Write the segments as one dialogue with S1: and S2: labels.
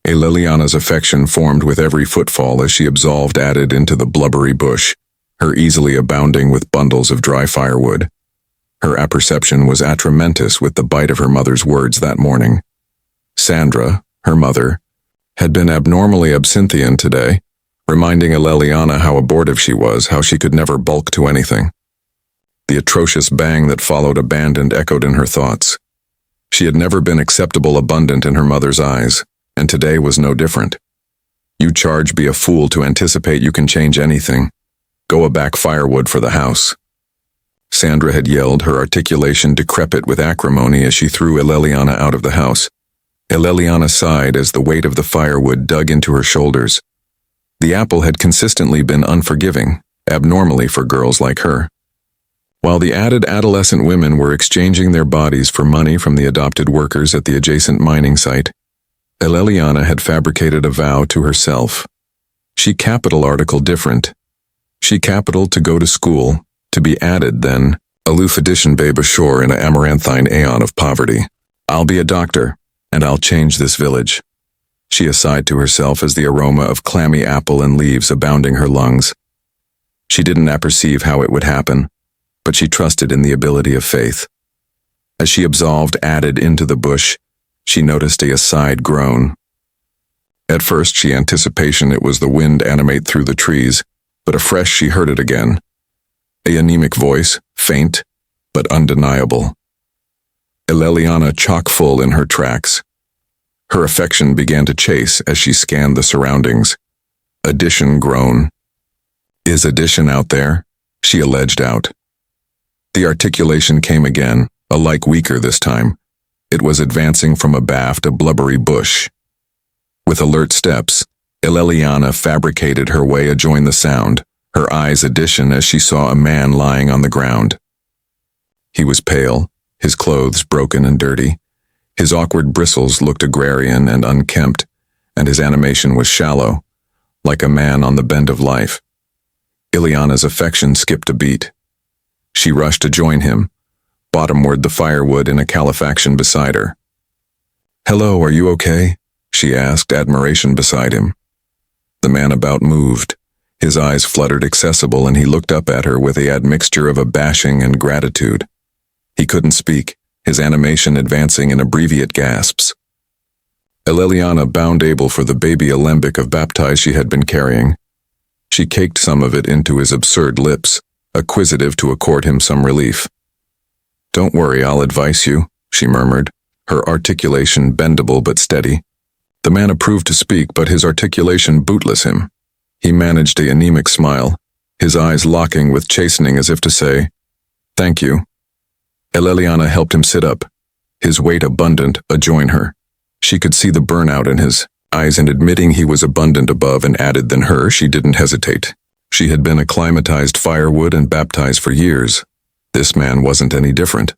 S1: Elliana's affection formed with every footfall as she absolved added into the blubbery bush, her easily abounding with bundles of dry firewood. Her apperception was atramentus with the bite of her mother's words that morning. Sandra, her mother, had been abnormally absinthian today, reminding Elliana how abortive she was, how she could never bulk to anything. The atrocious bang that followed abandoned echoed in her thoughts. She had never been acceptable abundant in her mother's eyes, and today was no different. You charge be a fool to anticipate you can change anything. Go a back firewood for the house. Sandra had yelled, her articulation decrepit with acrimony as she threw Elliana out of the house. Elliana sighed as the weight of the firewood dug into her shoulders. The apple had consistently been unforgiving, abnormally for girls like her. While the added adolescent women were exchanging their bodies for money from the adopted workers at the adjacent mining site, Elliana had fabricated a vow to herself. She capital article different. She capital to go to school, to be added then, aloof edition babe ashore in a amaranthine aeon of poverty. I'll be a doctor, and I'll change this village. She aside to herself as the aroma of clammy apple and leaves abounding her lungs. She didn't apperceive how it would happen, but she trusted in the ability of faith. As she absolved added into the bush, she noticed a aside groan. At first she anticipation it was the wind animate through the trees, but afresh she heard it again. A anemic voice, faint, but undeniable. Elliana chock-full in her tracks. Her affection began to chase as she scanned the surroundings. Addition groan. Is addition out there? She alleged out. The articulation came again, alike weaker this time. It was advancing from abaft a blubbery bush. With alert steps, Elliana fabricated her way adjoin the sound, her eyes addition as she saw a man lying on the ground. He was pale, his clothes broken and dirty. His awkward bristles looked agrarian and unkempt, and his animation was shallow, like a man on the bend of life. Elliana's affection skipped a beat. She rushed to join him, bottomward the firewood in a calefaction beside her. "Hello, are you okay?" she asked, admiration beside him. The man about moved. His eyes fluttered accessible, and he looked up at her with a admixture of abashing and gratitude. He couldn't speak, his animation advancing in abbreviate gasps. Elliana bound able for the baby alembic of baptize she had been carrying. She caked some of it into his absurd lips, acquisitive to accord him some relief. "Don't worry, I'll advise you," she murmured, her articulation bendable but steady. The man approved to speak, but his articulation bootless him. He managed a anemic smile, his eyes locking with chastening as if to say, "Thank you." Elliana helped him sit up, his weight abundant, adjoin her. She could see the burnout in his eyes, and admitting he was abundant above and added than her, she didn't hesitate. She had been acclimatized firewood and baptized for years. This man wasn't any different.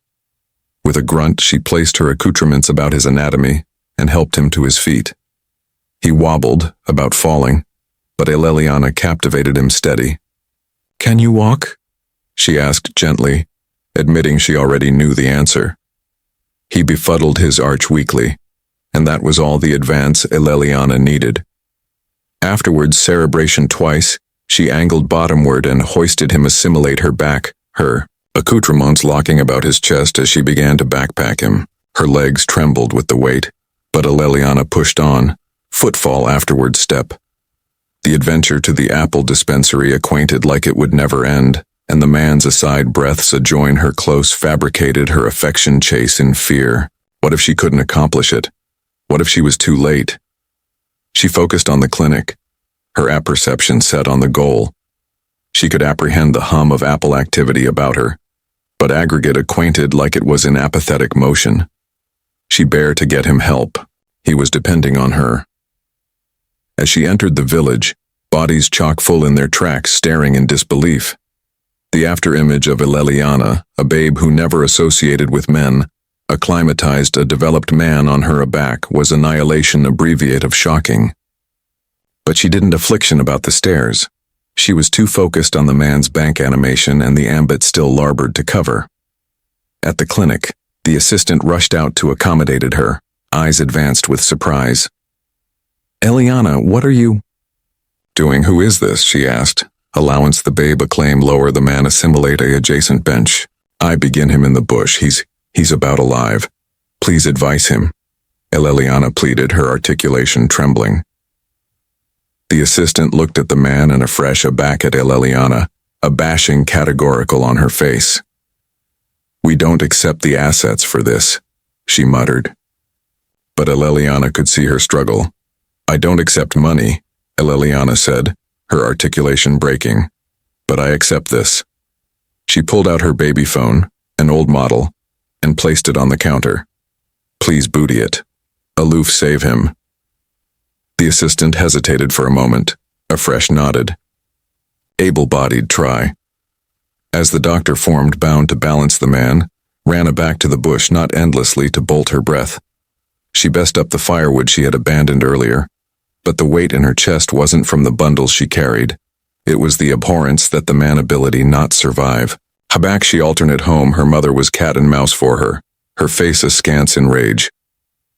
S1: With a grunt, she placed her accoutrements about his anatomy and helped him to his feet. He wobbled, about falling, but Elliana captivated him steady. "Can you walk?" she asked gently, admitting she already knew the answer. He befuddled his arch weakly, and that was all the advance Elliana needed. Afterwards, cerebration twice, she angled bottomward and hoisted him assimilate her back, her accoutrements locking about his chest as she began to backpack him. Her legs trembled with the weight, but Elliana pushed on, footfall afterward step. The adventure to the apple dispensary acquainted like it would never end, and the man's aside breaths adjoin her close fabricated her affection chase in fear. What if she couldn't accomplish it? What if she was too late? She focused on the clinic, her apperception set on the goal. She could apprehend the hum of apple activity about her, but aggregate acquainted like it was in apathetic motion. She bare to get him help. He was depending on her. As she entered the village, bodies chock-full in their tracks staring in disbelief. The after-image of Elliana, a babe who never associated with men, acclimatized a developed man on her aback, was annihilation abbreviate of shocking. But she didn't affliction about the stairs. She was too focused on the man's bank animation and the ambit still larboard to cover. At the clinic, the assistant rushed out to accommodate her, eyes advanced with surprise. Elliana, what are you doing? Who is this? She asked. Allowance the babe acclaim lower the man assimilate a adjacent bench. I begin him in the bush. He's about alive. Please advise him. Elliana pleaded, her articulation trembling. The assistant looked at the man and afresh aback at Elliana, a bashing categorical on her face. We don't accept the assets for this, she muttered. But Elliana could see her struggle. I don't accept money, Elliana said, her articulation breaking. But I accept this. She pulled out her baby phone, an old model, and placed it on the counter. Please booty it. Aloof, save him. The assistant hesitated for a moment. Afresh nodded. Able-bodied, try. As the doctor formed bound to balance the man, ran aback to the bush not endlessly to bolt her breath. She best up the firewood she had abandoned earlier, but the weight in her chest wasn't from the bundles she carried. It was the abhorrence that the man ability not survive. Aback she alternate home, her mother was cat and mouse for her face askance in rage.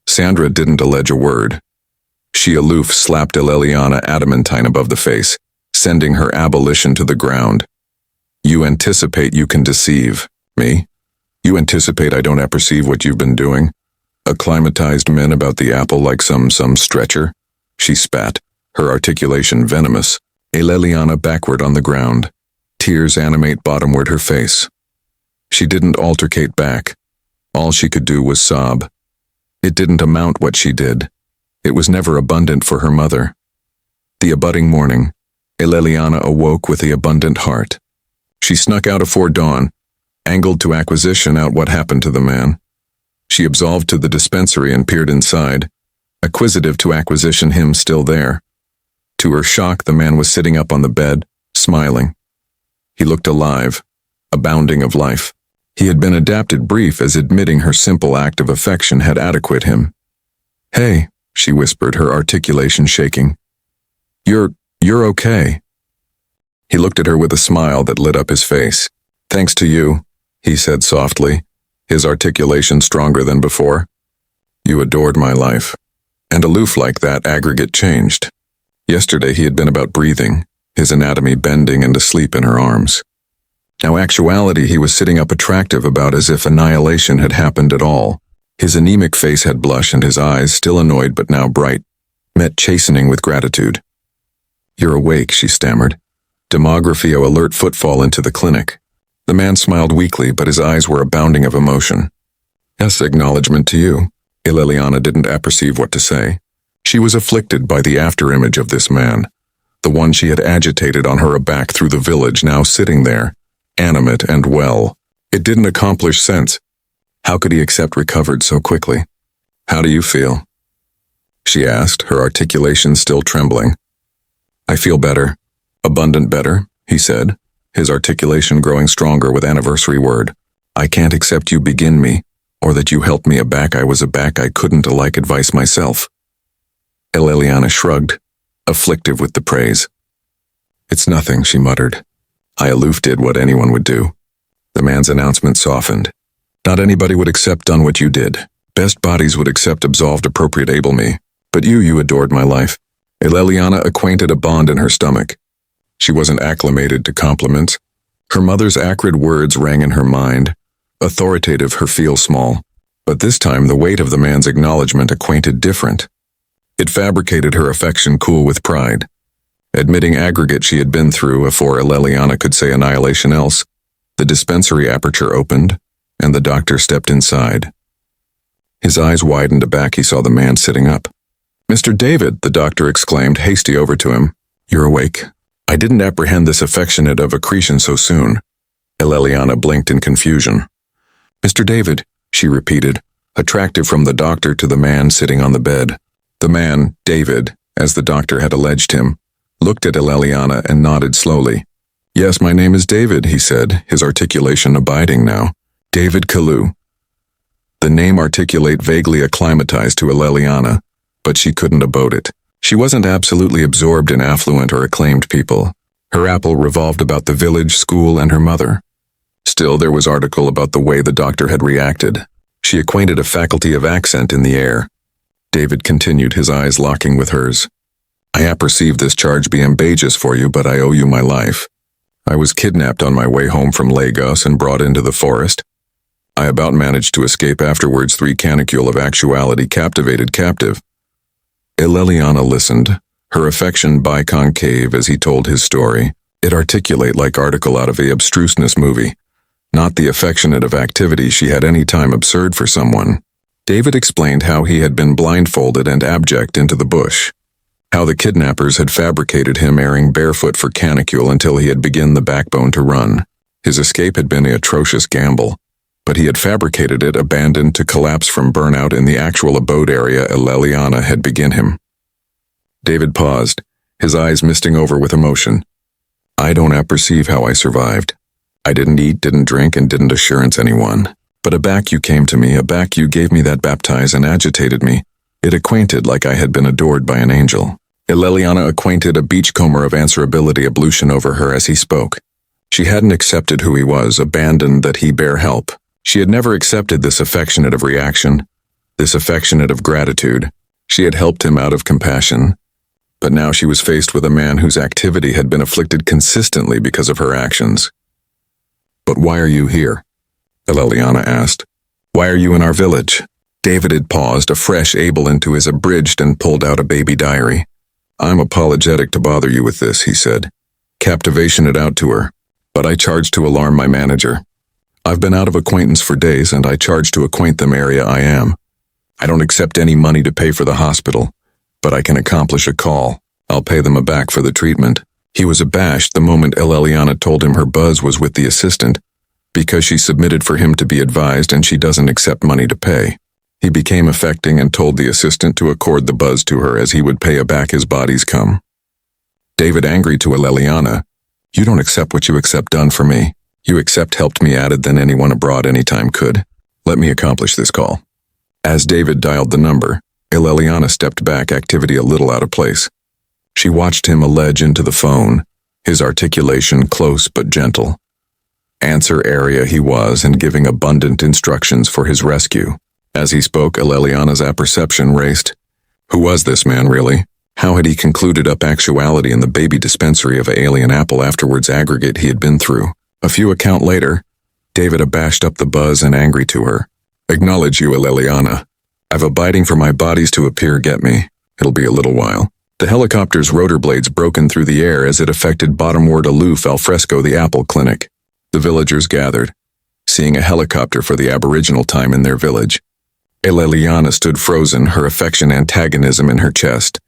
S1: Sandra didn't allege a word. She aloof slapped Elliana adamantine above the face, sending her abolition to the ground. You anticipate you can deceive me? You anticipate I don't apperceive what you've been doing? Acclimatized men about the apple like some stretcher? She spat, her articulation venomous. Elliana backward on the ground. Tears animate bottomward her face. She didn't altercate back. All she could do was sob. It didn't amount what she did. It was never abundant for her mother. The abutting morning, Elliana awoke with the abundant heart. She snuck out afore dawn, angled to acquisition out what happened to the man. She absolved to the dispensary and peered inside, acquisitive to acquisition him still there. To her shock, the man was sitting up on the bed, smiling. He looked alive, abounding of life. He had been adapted brief as admitting her simple act of affection had adequate him. Hey, she whispered, her articulation shaking. You're okay. He looked at her with a smile that lit up his face. Thanks to you, he said softly, his articulation stronger than before. You adored my life. And aloof like that, aggregate changed. Yesterday he had been about breathing, his anatomy bending and asleep in her arms. Now actuality he was sitting up attractive about as if annihilation had happened at all. His anemic face had blush and his eyes, still annoyed but now bright, met chastening with gratitude. You're awake, she stammered. Demographio alert footfall into the clinic. The man smiled weakly, but his eyes were abounding of emotion. Yes, acknowledgement to you. Elliana didn't apperceive what to say. She was afflicted by the afterimage of this man, the one she had agitated on her aback through the village, now sitting there, animate and well. It didn't accomplish sense. How could he accept recovered so quickly? How do you feel? She asked, her articulation still trembling. I feel better. Abundant better, he said, his articulation growing stronger with anniversary word. I can't accept you begin me, or that you helped me aback I was aback I couldn't alike advice myself. Elliana shrugged, afflictive with the praise. It's nothing, she muttered. I aloof did what anyone would do. The man's announcement softened. Not anybody would accept done what you did. Best bodies would accept absolved appropriate able me. But you adored my life. Elliana acquainted a bond in her stomach. She wasn't acclimated to compliments. Her mother's acrid words rang in her mind, authoritative her feel small. But this time the weight of the man's acknowledgement acquainted different. It fabricated her affection cool with pride. Admitting aggregate she had been through afore Elliana could say annihilation else, the dispensary aperture opened, and the doctor stepped inside. His eyes widened aback. He saw the man sitting up. Mr. David, the doctor exclaimed, hasty over to him. You're awake. I didn't apprehend this affectionate of accretion so soon. Elliana blinked in confusion. Mr. David, she repeated, attractive from the doctor to the man sitting on the bed. The man, David, as the doctor had alleged him, looked at Elliana and nodded slowly. Yes, my name is David, he said, his articulation abiding now. David Kalu. The name articulate vaguely acclimatized to Elliana, but she couldn't abode it. She wasn't absolutely absorbed in affluent or acclaimed people. Her apple revolved about the village, school, and her mother. Still, there was article about the way the doctor had reacted. She acquainted a faculty of accent in the air. David continued, his eyes locking with hers. I apperceive this charge be ambageous for you, but I owe you my life. I was kidnapped on my way home from Lagos and brought into the forest. I about managed to escape afterwards. 3 canicule of actuality captivated captive. Elliana listened, her affection biconcave as he told his story. It articulate like article out of a abstruseness movie, not the affectionate of activity she had any time absurd for someone. David explained how he had been blindfolded and abject into the bush, how the kidnappers had fabricated him airing barefoot for canicule until he had begun the backbone to run. His escape had been an atrocious gamble, but he had fabricated it abandoned to collapse from burnout in the actual abode area Elliana had begun him. David paused, his eyes misting over with emotion. I don't apperceive how I survived. I didn't eat, didn't drink, and didn't assurance anyone. But aback you came to me, aback you gave me that baptize and agitated me. It acquainted like I had been adored by an angel. Elliana acquainted a beachcomber of answerability ablution over her as he spoke. She hadn't accepted who he was, abandoned that he bear help. She had never accepted this affectionate of reaction, this affectionate of gratitude. She had helped him out of compassion. But now she was faced with a man whose activity had been afflicted consistently because of her actions. But why are you here? Elliana asked. Why are you in our village? David had paused, afresh able into his abridged, and pulled out a baby diary. I'm apologetic to bother you with this, he said. Captivation it out to her. But I charge to alarm my manager. I've been out of acquaintance for days, and I charge to acquaint them area I am. I don't accept any money to pay for the hospital, but I can accomplish a call. I'll pay them aback for the treatment. He was abashed the moment Elliana told him her buzz was with the assistant, because she submitted for him to be advised and she doesn't accept money to pay. He became affecting and told the assistant to accord the buzz to her as he would pay aback his body's come. David angry to Elliana, you don't accept what you accept done for me. You accept helped me added than anyone abroad anytime could. Let me accomplish this call. As David dialed the number, Elliana stepped back, activity a little out of place. She watched him allege into the phone, his articulation close but gentle. Answer area he was and giving abundant instructions for his rescue. As he spoke, Elliana's apperception raced. Who was this man really? How had he concluded up actuality in the baby dispensary of alien apple afterwards aggregate he had been through? A few account later, David abashed up the buzz and angry to her. Acknowledge you, Elliana. I've abiding for my bodies to appear get me. It'll be a little while. The helicopter's rotor blades broken through the air as it affected bottomward aloof al fresco the apple clinic. The villagers gathered, seeing a helicopter for the aboriginal time in their village. Elliana stood frozen, her affection antagonism in her chest.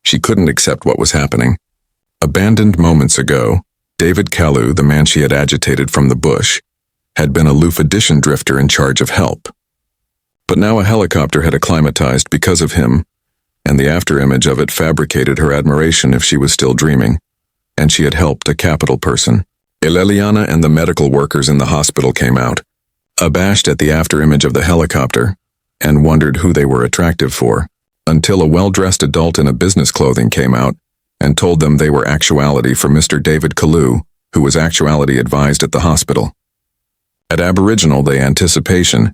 S1: She couldn't accept what was happening. Abandoned moments ago, David Kalu, the man she had agitated from the bush, had been a aloof addition drifter in charge of help. But now a helicopter had acclimatized because of him, and the afterimage of it fabricated her admiration if she was still dreaming, and she had helped a capital person. Elliana and the medical workers in the hospital came out, abashed at the afterimage of the helicopter, and wondered who they were attractive for, until a well-dressed adult in a business clothing came out and told them they were actuality for Mr. David Kalu, who was actuality advised at the hospital. At Aboriginal, the anticipation,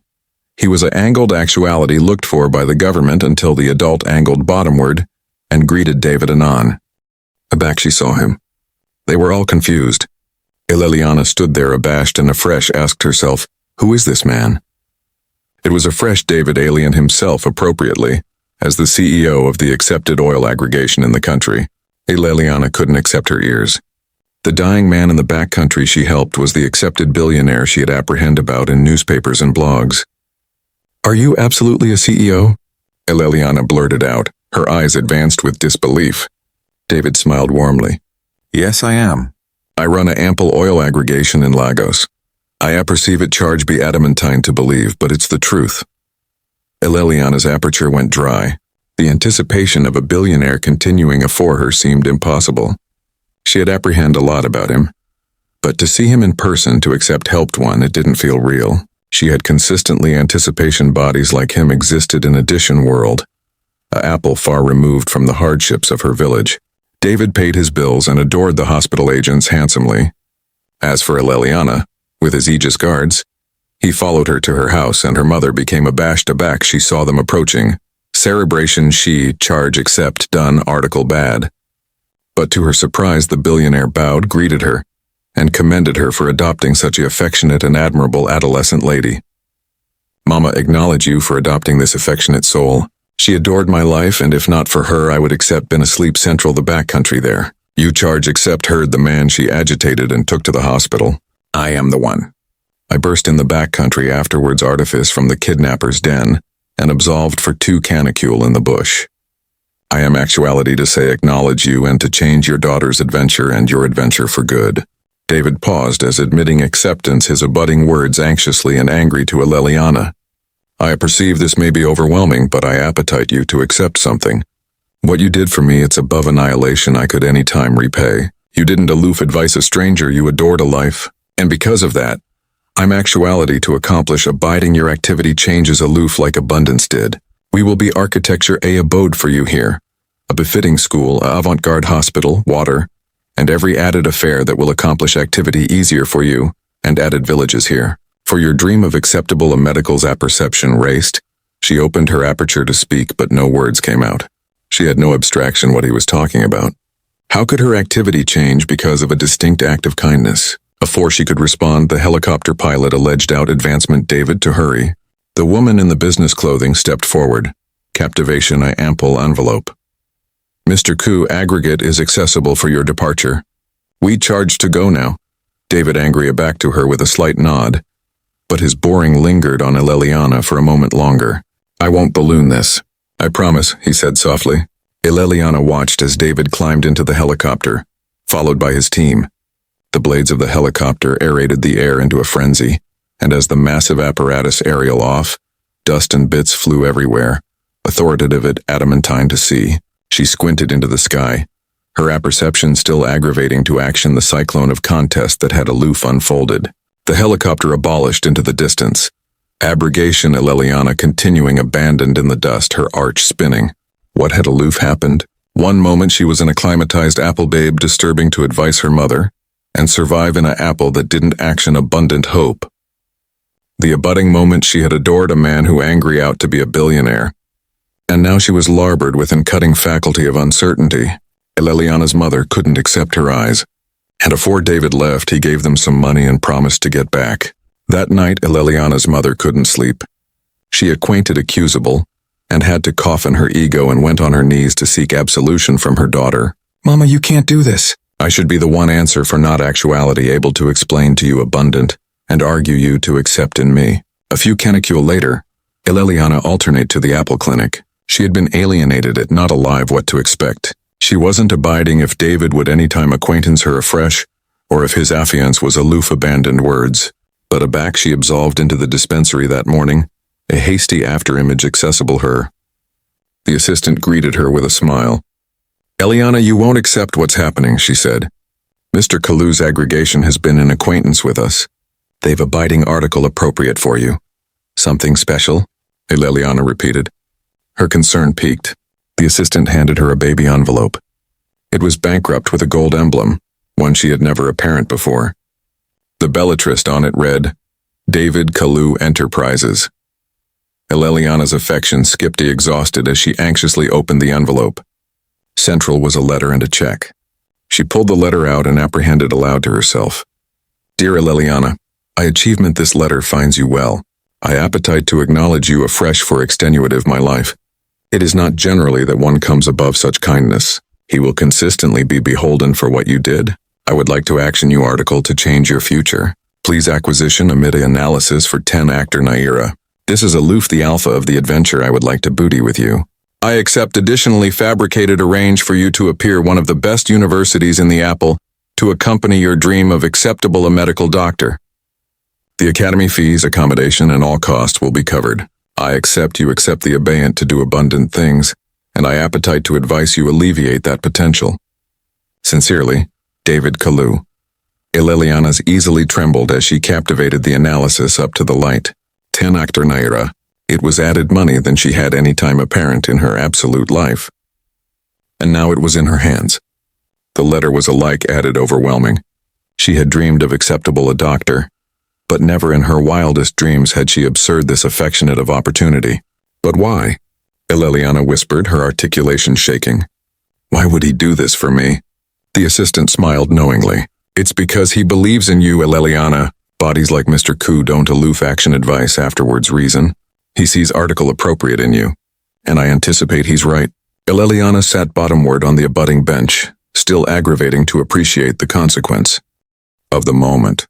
S1: he was a angled actuality looked for by the government until the adult angled bottomward and greeted David anon. Aback she saw him. They were all confused. Elliana stood there abashed and afresh asked herself, who is this man? It was a fresh David alien himself appropriately, as the CEO of the accepted oil aggregation in the country. Elliana couldn't accept her ears. The dying man in the backcountry she helped was the accepted billionaire she had apprehended about in newspapers and blogs. Are you absolutely a CEO? Elliana blurted out, her eyes advanced with disbelief. David smiled warmly. Yes, I am. I run a ample oil aggregation in Lagos. I apperceive it charge be adamantine to believe, but it's the truth. Elliana's aperture went dry. The anticipation of a billionaire continuing afore her seemed impossible. She had apprehended a lot about him, but to see him in person to accept helped one, it didn't feel real. She had consistently anticipation bodies like him existed in a addition world, a apple far removed from the hardships of her village. David paid his bills and adored the hospital agents handsomely. As for Elliana, with his aegis guards, he followed her to her house and her mother became abashed aback she saw them approaching, Cerebration she, charge accept, done, article bad. But to her surprise the billionaire bowed, greeted her, and commended her for adopting such a affectionate and admirable adolescent lady. Mama, acknowledge you for adopting this affectionate soul. She adored my life, and if not for her I would accept been asleep central the backcountry there. You charge accept heard the man she agitated and took to the hospital. I am the one. I burst in the backcountry afterwards artifice from the kidnapper's den, and absolved for 2 canicule in the bush. I am actuality to say acknowledge you and to change your daughter's adventure and your adventure for good. David paused as admitting acceptance his abutting words anxiously and angry to Elliana. I perceive this may be overwhelming, but I appetite you to accept something. What you did for me, it's above annihilation I could any time repay. You didn't aloof advise a stranger, you adored a life. And because of that, I'm actuality to accomplish abiding your activity changes aloof like abundance did. We will be architecture a abode for you here. A befitting school, a avant-garde hospital, water, and every added affair that will accomplish activity easier for you, and added villages here. For your dream of acceptable a medical's apperception raced, she opened her aperture to speak but no words came out. She had no abstraction what he was talking about. How could her activity change because of a distinct act of kindness? Before she could respond, the helicopter pilot alleged out advancement David to hurry. The woman in the business clothing stepped forward. Captivation a ample envelope. Mr. Koo, aggregate is accessible for your departure. We charge to go now. David angry back to her with a slight nod, but his boring lingered on Elliana for a moment longer. I won't balloon this. I promise, he said softly. Elliana watched as David climbed into the helicopter, followed by his team. The blades of the helicopter aerated the air into a frenzy, and as the massive apparatus aerial off, dust and bits flew everywhere, authoritative at adamantine to see. She squinted into the sky, her apperception still aggravating to action the cyclone of contest that had aloof unfolded. The helicopter abolished into the distance. Abrogation Elliana continuing abandoned in the dust, her arch spinning. What had aloof happened? One moment she was an acclimatized apple babe disturbing to advise her mother, and survive in a apple that didn't action abundant hope. The abutting moment she had adored a man who angry out to be a billionaire. And now she was larboard with an cutting faculty of uncertainty. Elliana's mother couldn't accept her eyes, and afore David left he gave them some money and promised to get back. That night Elliana's mother couldn't sleep. She acquainted accusable, and had to cough in her ego and went on her knees to seek absolution from her daughter. Mama, you can't do this. I should be the one answer for not actuality able to explain to you abundant, and argue you to accept in me. A few canicule later, Elliana alternate to the apple clinic. She had been alienated at not alive what to expect. She wasn't abiding if David would any time acquaintance her afresh, or if his affiance was aloof abandoned words. But aback she absolved into the dispensary that morning, a hasty afterimage accessible her. The assistant greeted her with a smile. Elliana, you won't accept what's happening, she said. Mr. Kalu's aggregation has been in acquaintance with us. They've abiding article appropriate for you. Something special? Elliana repeated. Her concern piqued. The assistant handed her a baby envelope. It was bankrupt with a gold emblem, one she had never apparent before. The bellatrist on it read, David Kalu Enterprises. Elliana's affection skipped the exhausted as she anxiously opened the envelope. Central was a letter and a check. She pulled the letter out and apprehended aloud to herself. Dear Elliana, I achievement this letter finds you well. I appetite to acknowledge you afresh for extenuative my life. It is not generally that one comes above such kindness. He will consistently be beholden for what you did. I would like to action you article to change your future. Please acquisition amid analysis for 10 actor Naira. This is aloof the alpha of the adventure I would like to booty with you. I accept additionally fabricated arrange for you to appear one of the best universities in the apple to accompany your dream of acceptable a medical doctor. The academy fees, accommodation, and all costs will be covered. I accept you accept the abeyant to do abundant things, and I appetite to advise you alleviate that potential. Sincerely, David Kalu. Elliana's easily trembled as she captivated the analysis up to the light. 10 actor Naira. It was added money than she had any time apparent in her absolute life. And now it was in her hands. The letter was alike added overwhelming. She had dreamed of acceptable a doctor, but never in her wildest dreams had she absurd this affectionate of opportunity. But why? Elliana whispered, her articulation shaking. Why would he do this for me? The assistant smiled knowingly. It's because he believes in you, Elliana. Bodies like Mr. Koo don't aloof action advice afterwards reason. He sees article appropriate in you. And I anticipate he's right. Elliana sat bottomward on the abutting bench, still aggravating to appreciate the consequence of the moment.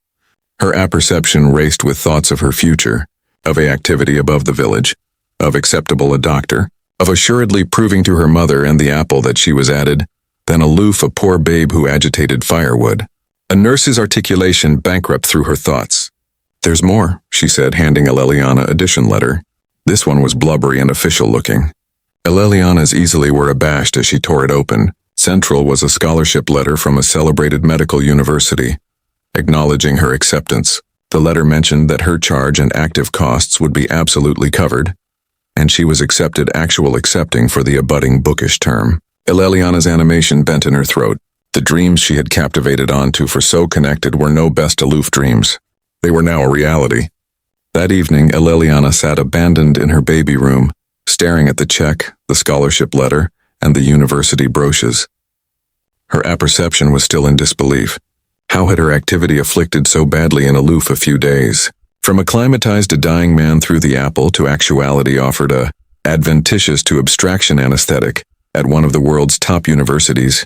S1: Her apperception raced with thoughts of her future, of a activity above the village, of acceptable a doctor, of assuredly proving to her mother and the apple that she was added, then aloof a poor babe who agitated firewood. A nurse's articulation bankrupt through her thoughts. There's more, she said, handing Elliana addition letter. This one was blubbery and official looking. Elliana's easily were abashed as she tore it open. Central was a scholarship letter from a celebrated medical university, acknowledging her acceptance. The letter mentioned that her charge and active costs would be absolutely covered, and she was accepting for the abutting bookish term. Elliana's animation bent in her throat. The dreams she had captivated onto for so connected were no best aloof dreams. They were now a reality. That evening, Elliana sat abandoned in her baby room, staring at the check, the scholarship letter, and the university brochures. Her apperception was still in disbelief. How had her activity afflicted so badly and aloof a few days? From acclimatized a dying man through the apple to actuality offered a adventitious to abstraction anesthetic at one of the world's top universities,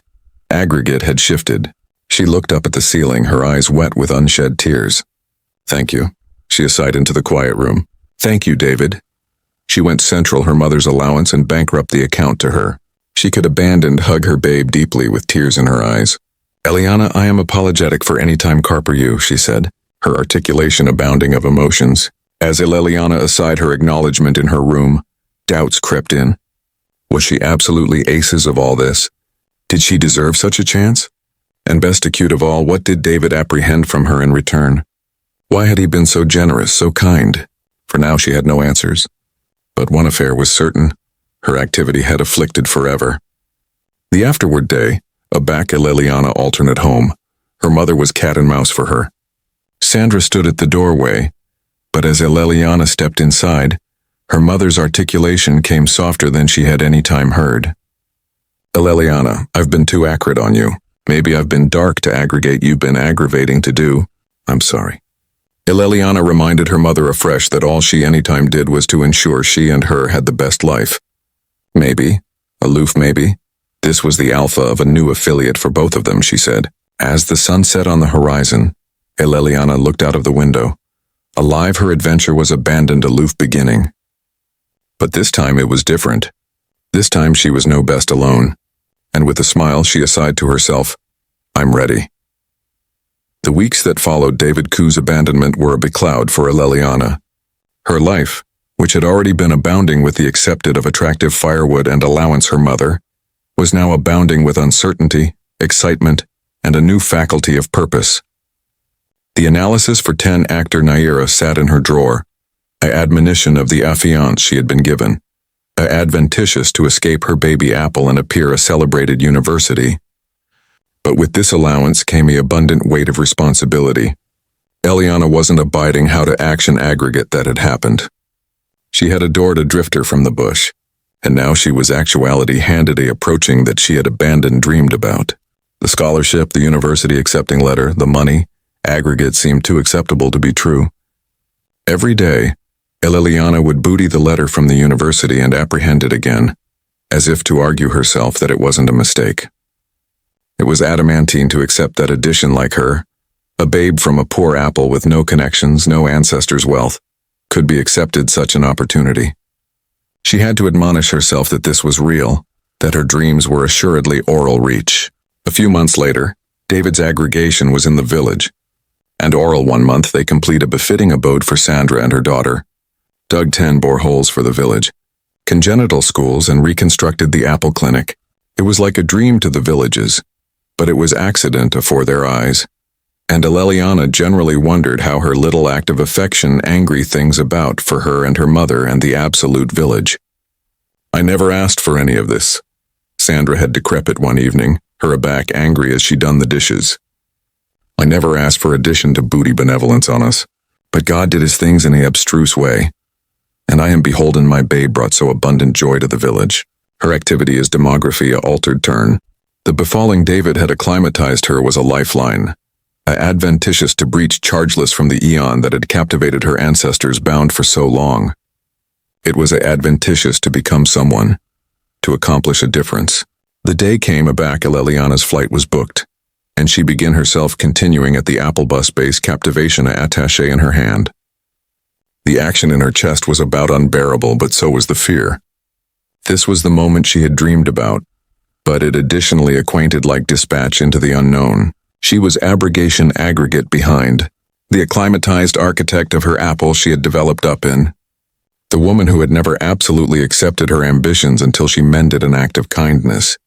S1: aggregate had shifted. She looked up at the ceiling, her eyes wet with unshed tears. Thank you, she sighed into the quiet room. Thank you, David. She went central her mother's allowance and bankrupt the account to her. She could abandon hug her babe deeply with tears in her eyes. Elliana, I am apologetic for any time carper you, she said, her articulation abounding of emotions. As Elliana aside her acknowledgement in her room, doubts crept in. Was she absolutely aces of all this? Did she deserve such a chance? And best acute of all, what did David apprehend from her in return? Why had he been so generous, so kind? For now she had no answers. But one affair was certain. Her activity had afflicted forever. The afterward day, a back Elliana alternate home. Her mother was cat and mouse for her. Sandra stood at the doorway, but as Elliana stepped inside, her mother's articulation came softer than she had any time heard. Elliana, I've been too acrid on you. Maybe I've been dark to aggregate you've been aggravating to do. I'm sorry. Elliana reminded her mother afresh that all she anytime did was to ensure she and her had the best life. Maybe, aloof maybe, this was the alpha of a new affiliate for both of them, she said. As the sun set on the horizon, Elliana looked out of the window. Alive her adventure was abandoned aloof beginning. But this time it was different. This time she was no best alone. And with a smile she sighed to herself, I'm ready. The weeks that followed David Koo's abandonment were a becloud for Elliana. Her life, which had already been abounding with the accepted of attractive firewood and allowance her mother, was now abounding with uncertainty, excitement, and a new faculty of purpose. The analysis for 10-actor Naira sat in her drawer, a admonition of the affiance she had been given, a adventitious to escape her baby apple and appear a celebrated university. But with this allowance came the abundant weight of responsibility. Elliana wasn't abiding how to action aggregate that had happened. She had adored a drifter from the bush, and now she was actuality handed a approaching that she had abandoned dreamed about. The scholarship, the university accepting letter, the money, aggregate seemed too acceptable to be true. Every day, Elliana would booty the letter from the university and apprehend it again, as if to argue herself that it wasn't a mistake. It was adamantine to accept that addition like her, a babe from a poor apple with no connections, no ancestors' wealth, could be accepted such an opportunity. She had to admonish herself that this was real, that her dreams were assuredly oral reach. A few months later, David's aggregation was in the village, and oral 1 month they complete a befitting abode for Sandra and her daughter, dug 10 boreholes for the village, congenital schools, and reconstructed the apple clinic. It was like a dream to the villages, but it was accident afore their eyes, and Elliana generally wondered how her little act of affection angry things about for her and her mother and the absolute village. I never asked for any of this, Sandra had decrepit one evening, her aback angry as she done the dishes. I never asked for addition to booty benevolence on us, but God did his things in a abstruse way. and I am beholden my babe brought so abundant joy to the village. Her activity as demography a altered turn. The befalling David had acclimatized her was a lifeline, adventitious to breach chargeless from the eon that had captivated her ancestors bound for so long. It was adventitious to become someone, to accomplish a difference. The day came aback Elliana's flight was booked, and she began herself continuing at the Apple bus base captivation attaché in her hand. The action in her chest was about unbearable, but so was the fear. This was the moment she had dreamed about, but it additionally acquainted like dispatch into the unknown. She was abrogation aggregate behind, the acclimatized architect of her apple she had developed up in. The woman who had never absolutely accepted her ambitions until she mended an act of kindness.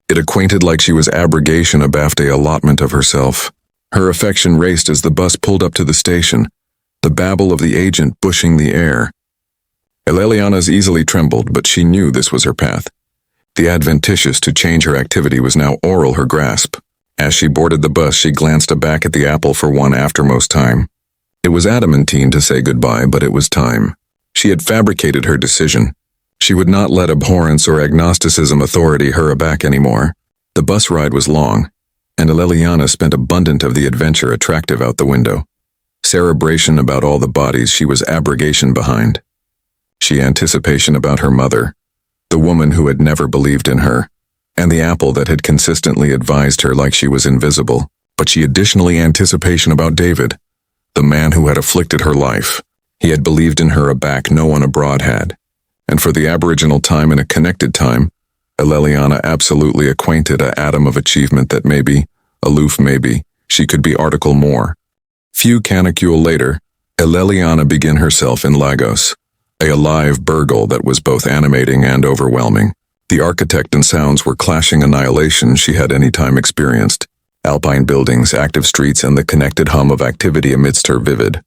S1: It acquainted like she was abrogation abaft a allotment of herself. Her affection raced as the bus pulled up to the station, the babble of the agent bushing the air. Elliana's easily trembled, but she knew this was her path. The adventitious to change her activity was now oral her grasp. As she boarded the bus, she glanced back at the apple for one aftermost time. It was adamantine to say goodbye, but it was time. She had fabricated her decision. She would not let abhorrence or agnosticism authority her aback anymore. The bus ride was long, and Elliana spent abundant of the adventure attractive out the window. Cerebration about all the bodies she was abrogation behind. She anticipation about her mother, the woman who had never believed in her, and the apple that had consistently advised her like she was invisible. But she additionally anticipation about David, the man who had afflicted her life. He had believed in her aback no one abroad had, and for the aboriginal time in a connected time, Elliana absolutely acquainted a atom of achievement that maybe, aloof maybe, she could be article more. Few canicule later, Elliana began herself in Lagos, a alive burgle that was both animating and overwhelming. The architect and sounds were clashing annihilation she had any time experienced. Alpine buildings, active streets, and the connected hum of activity amidst her vivid.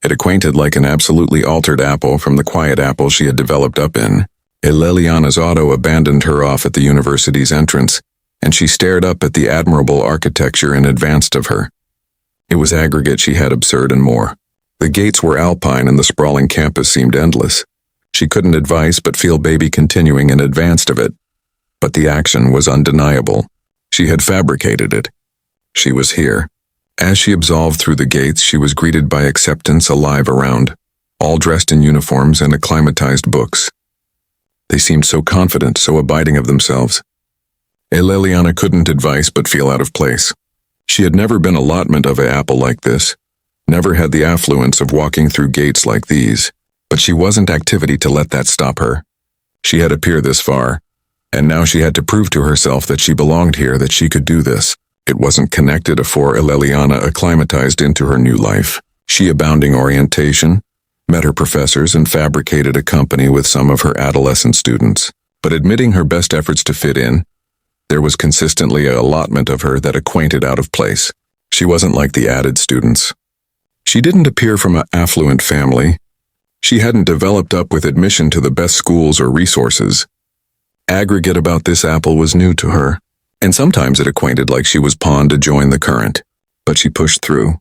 S1: It acquainted like an absolutely altered apple from the quiet apple she had developed up in. Elliana's auto abandoned her off at the university's entrance, and she stared up at the admirable architecture in advance of her. It was aggregate she had absurd and more. The gates were alpine and the sprawling campus seemed endless. She couldn't advise but feel baby continuing in advance of it. But the action was undeniable. She had fabricated it. She was here. As she absolved through the gates, she was greeted by acceptance alive around, all dressed in uniforms and acclimatized books. They seemed so confident, so abiding of themselves. Elliana couldn't advise but feel out of place. She had never been allotment of an apple like this, never had the affluence of walking through gates like these, but she wasn't activity to let that stop her. She had appeared this far, and now she had to prove to herself that she belonged here, that she could do this. It wasn't connected afore Elliana acclimatized into her new life. She abounding orientation, met her professors and fabricated a company with some of her adolescent students. But admitting her best efforts to fit in, there was consistently a allotment of her that acquainted out of place. She wasn't like the added students. She didn't appear from an affluent family. She hadn't developed up with admission to the best schools or resources. Aggregate about this apple was new to her, and sometimes it acquainted like she was pawned to join the current. But she pushed through.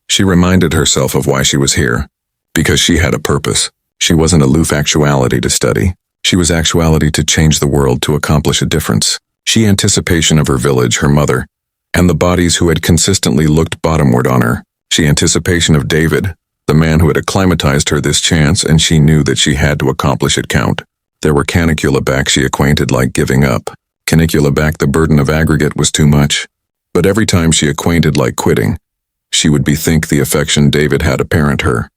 S1: She reminded herself of why she was here. Because she had a purpose. She wasn't aloof actuality to study. She was actuality to change the world, to accomplish a difference. She anticipation of her village, her mother, and the bodies who had consistently looked bottomward on her. She anticipation of David, the man who had acclimatized her this chance, and she knew that she had to accomplish it count. There were canicula back she acquainted like giving up. Canicula back the burden of aggregate was too much. But every time she acquainted like quitting, she would bethink the affection David had apparent her.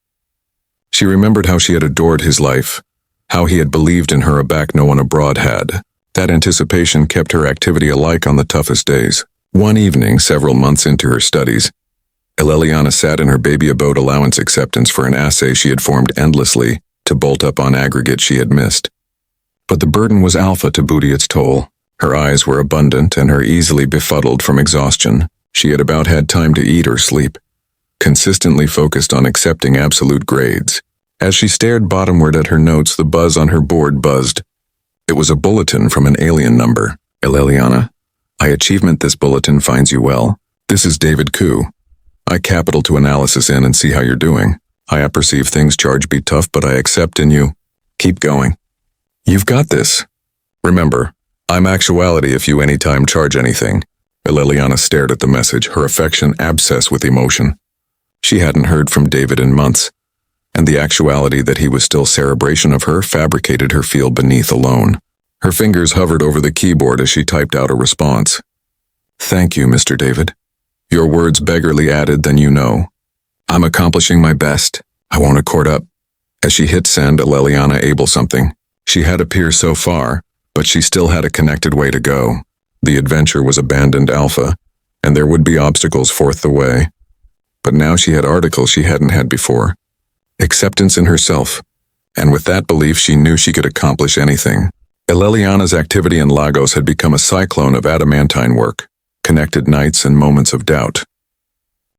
S1: She remembered how she had adored his life, how he had believed in her aback no one abroad had. That anticipation kept her activity alike on the toughest days. One evening, several months into her studies, Elliana sat in her baby abode allowance acceptance for an assay she had formed endlessly to bolt up on aggregate she had missed. But the burden was alpha to booty its toll. Her eyes were abundant and her easily befuddled from exhaustion. She had about had time to eat or sleep, consistently focused on accepting absolute grades. As she stared bottomward at her notes, the buzz on her board buzzed. It was a bulletin from an alien number. Elliana, I achievement this bulletin finds you well. This is David Koo. I capital to analysis in and see how you're doing. I apperceive things charge be tough, but I accept in you. Keep going. You've got this. Remember, I'm actuality if you anytime charge anything. Elliana stared at the message, her affection abscessed with emotion. She hadn't heard from David in months, and the actuality that he was still celebration of her fabricated her feel beneath alone. Her fingers hovered over the keyboard as she typed out a response. Thank you, Mr. David. Your words beggarly added than you know. I'm accomplishing my best. I won't accord up. As she hit send, Elliana able something. She had appeared so far, but she still had a connected way to go. The adventure was abandoned alpha, and there would be obstacles forth the way. But now she had articles she hadn't had before. Acceptance in herself, and with that belief she knew she could accomplish anything. Elliana's activity in Lagos had become a cyclone of adamantine work, connected nights and moments of doubt.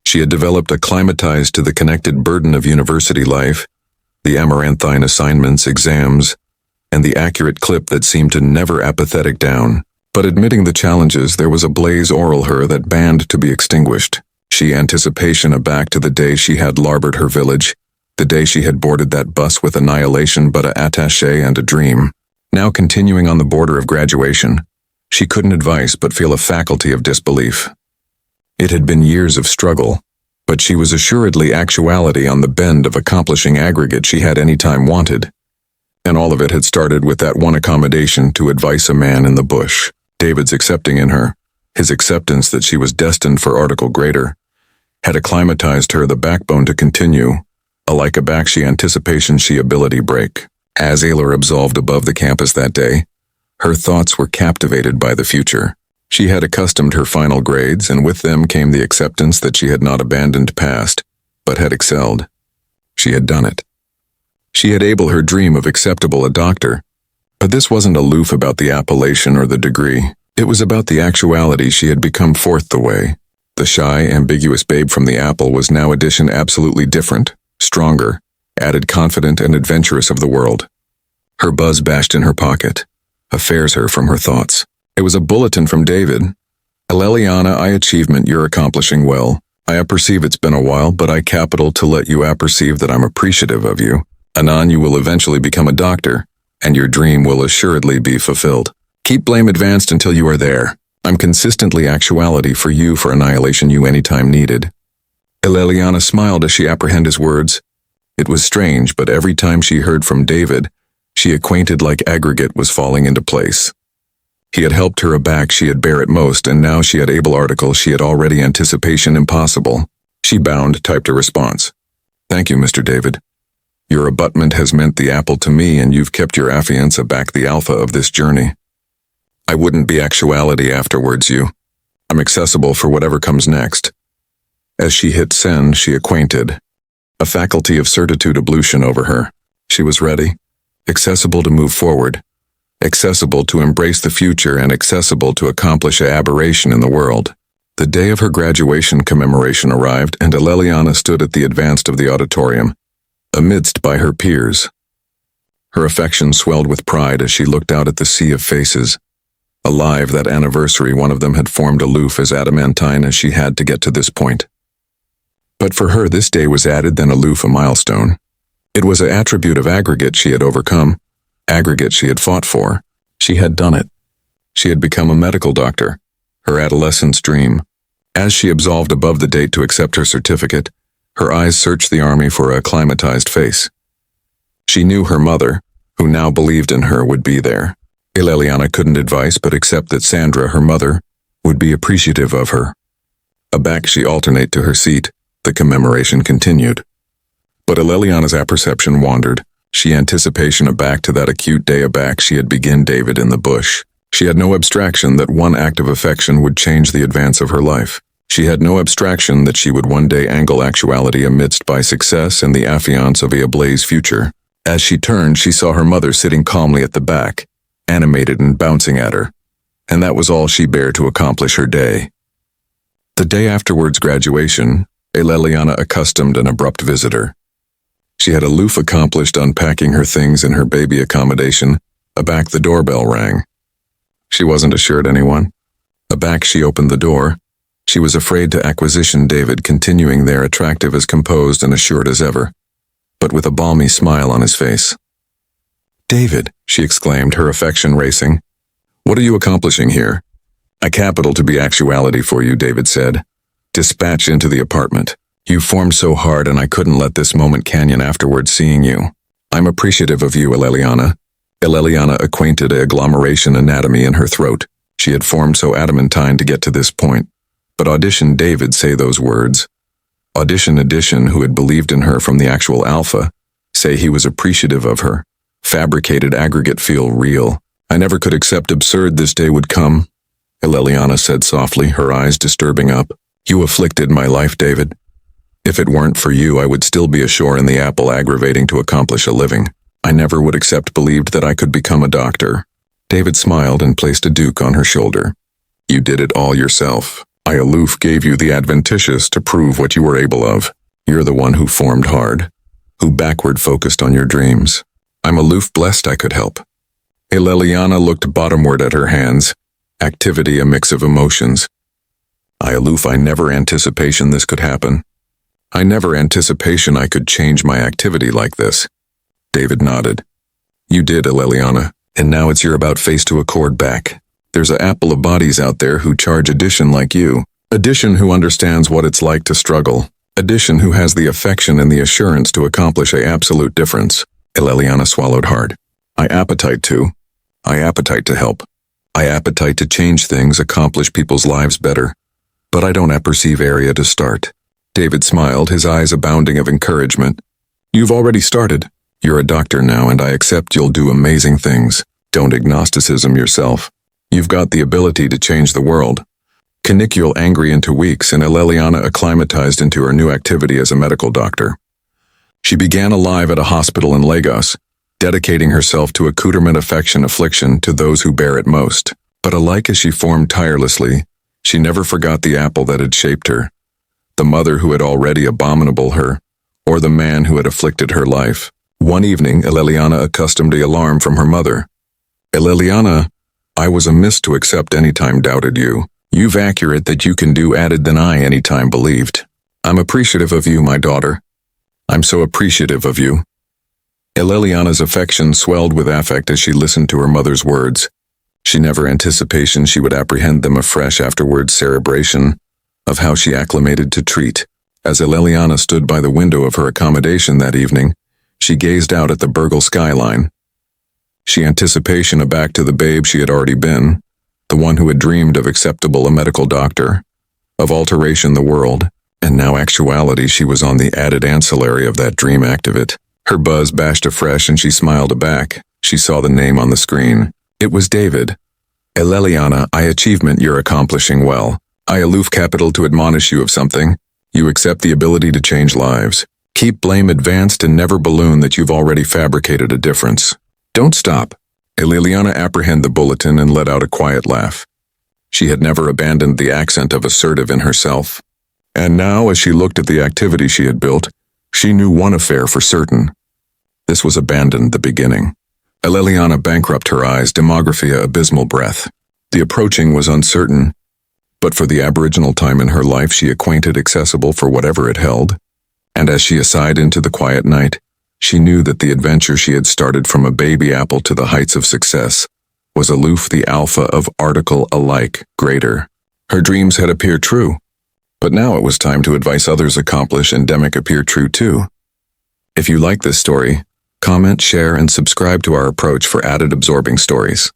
S1: She had developed acclimatized to the connected burden of university life, the amaranthine assignments, exams, and the accurate clip that seemed to never apathetic down. But admitting the challenges, there was a blaze oral her that banned to be extinguished. She anticipation aback to the day she had larbored her village, the day she had boarded that bus with annihilation but a attaché and a dream. Now continuing on the border of graduation, she couldn't advise but feel a faculty of disbelief. It had been years of struggle, but she was assuredly actuality on the bend of accomplishing aggregate she had any time wanted. And all of it had started with that one accommodation to advise a man in the bush. David's accepting in her, his acceptance that she was destined for article greater, had acclimatized her the backbone to continue, alike a back she anticipation she ability break. As Aylar absolved above the campus that day, her thoughts were captivated by the future. She had accustomed her final grades, and with them came the acceptance that she had not abandoned past, but had excelled. She had done it. She had able her dream of acceptable a doctor, but this wasn't aloof about the appellation or the degree. It was about the actuality she had become forth the way. The shy, ambiguous babe from the apple was now edition absolutely different, stronger, added confident and adventurous of the world. Her buzz bashed in her pocket, affairs her from her thoughts. It was a bulletin from David. Elliana, I achievement you're accomplishing well. I apperceive it's been a while, but I capital to let you apperceive that I'm appreciative of you. Anon you will eventually become a doctor, and your dream will assuredly be fulfilled. Keep blame advanced until you are there. I'm consistently actuality for you for annihilation you anytime needed. Elliana smiled as she apprehended his words. It was strange, but every time she heard from David, she acquainted like aggregate was falling into place. He had helped her aback she had bear it most, and now she had able article she had already anticipation impossible. She bound, typed a response. Thank you, Mr. David. Your abutment has meant the apple to me, and you've kept your affiance aback the alpha of this journey. I wouldn't be actuality afterwards you. I'm accessible for whatever comes next. As she hit send, she acquainted. A faculty of certitude ablution over her. She was ready, accessible to move forward, accessible to embrace the future, and accessible to accomplish an aberration in the world. The day of her graduation commemoration arrived, and Elliana stood at the advanced of the auditorium, amidst by her peers. Her affection swelled with pride as she looked out at the sea of faces. Alive that anniversary, one of them had formed aloof as adamantine as she had to get to this point. But for her this day was added than aloof a milestone. It was an attribute of aggregate she had overcome, aggregate she had fought for. She had done it. She had become a medical doctor, her adolescent's dream. As she absolved above the date to accept her certificate, her eyes searched the army for a acclimatized face. She knew her mother, who now believed in her, would be there. Elliana couldn't advise but accept that Sandra, her mother, would be appreciative of her. Aback she alternate to her seat, the commemoration continued. But Elliana's apperception wandered, she anticipation aback to that acute day aback she had begin David in the bush. She had no abstraction that one act of affection would change the advance of her life. She had no abstraction that she would one day angle actuality amidst by success and the affiance of a ablaze future. As she turned, she saw her mother sitting calmly at the back, animated and bouncing at her, and that was all she bare to accomplish her day. The day afterwards graduation, Elliana accustomed an abrupt visitor. She had aloof accomplished unpacking her things in her baby accommodation. Aback the doorbell rang. She wasn't assured anyone. Aback she opened the door. She was afraid to acquisition David continuing there attractive as composed and assured as ever, but with a balmy smile on his face. David, she exclaimed, her affection racing. What are you accomplishing here? A capital to be actuality for you, David said. Dispatch into the apartment. You formed so hard and I couldn't let this moment canyon afterwards seeing you. I'm appreciative of you, Elliana. Elliana acquainted a agglomeration anatomy in her throat. She had formed so adamantine to get to this point. But audition David say those words. Audition who had believed in her from the actual alpha, say he was appreciative of her. Fabricated aggregate feel real. I never could accept absurd this day would come. Elliana said softly, her eyes disturbing up. You afflicted my life, David. If it weren't for you, I would still be ashore in the apple aggravating to accomplish a living. I never would accept believed that I could become a doctor. David smiled and placed a duke on her shoulder. You did it all yourself. I aloof gave you the adventitious to prove what you were able of. You're the one who formed hard, who backward focused on your dreams. I'm aloof blessed I could help. Elliana looked bottomward at her hands, activity a mix of emotions. I aloof I never anticipation this could happen. I never anticipation I could change my activity like this. David nodded. You did, Elliana, and now it's your about face to accord back. There's a apple of bodies out there who charge addition like you. Addition who understands what it's like to struggle. Addition who has the affection and the assurance to accomplish a absolute difference. Elliana swallowed hard. I appetite to help. I appetite to change things, accomplish people's lives better. But I don't apperceive area to start. David smiled, his eyes abounding of encouragement. You've already started. You're a doctor now, and I accept you'll do amazing things. Don't agnosticism yourself. You've got the ability to change the world. Canicule angry into weeks, and Elliana acclimatized into her new activity as a medical doctor. She began alive at a hospital in Lagos, dedicating herself to accoutrement affliction to those who bear it most. But alike as she formed tirelessly, she never forgot the apple that had shaped her, the mother who had already abominable her, or the man who had afflicted her life. One evening, Elliana accustomed the alarm from her mother. Elliana, I was amiss to accept any time doubted you. You've accurate that you can do added than I any time believed. I'm appreciative of you, my daughter. I'm so appreciative of you. Elliana's affection swelled with affect as she listened to her mother's words. She never anticipation she would apprehend them afresh afterwards cerebration of how she acclimated to treat. As Elliana stood by the window of her accommodation that evening, she gazed out at the Burgle skyline. She anticipation aback to the babe she had already been, the one who had dreamed of acceptable a medical doctor, of alteration the world, and now actuality she was on the added ancillary of that dream activate. Her buzz bashed afresh and she smiled aback. She saw the name on the screen. It was David. Elliana, I achievement you're accomplishing well. I aloof capital to admonish you of something. You accept the ability to change lives. Keep blame advanced and never balloon that you've already fabricated a difference. Don't stop. Elliana apprehended the bulletin and let out a quiet laugh. She had never abandoned the accent of assertive in herself. And now, as she looked at the activity she had built, she knew one affair for certain. This was abandoned the beginning. Elliana bankrupt her eyes, demographia abysmal breath. The approaching was uncertain, but for the aboriginal time in her life she acquainted accessible for whatever it held. And as she sighed into the quiet night, she knew that the adventure she had started from a baby apple to the heights of success was aloof the alpha of article alike greater. Her dreams had appeared true, but now it was time to advise others accomplish endemic appear true too. If you like this story, comment, share, and subscribe to our approach for added absorbing stories.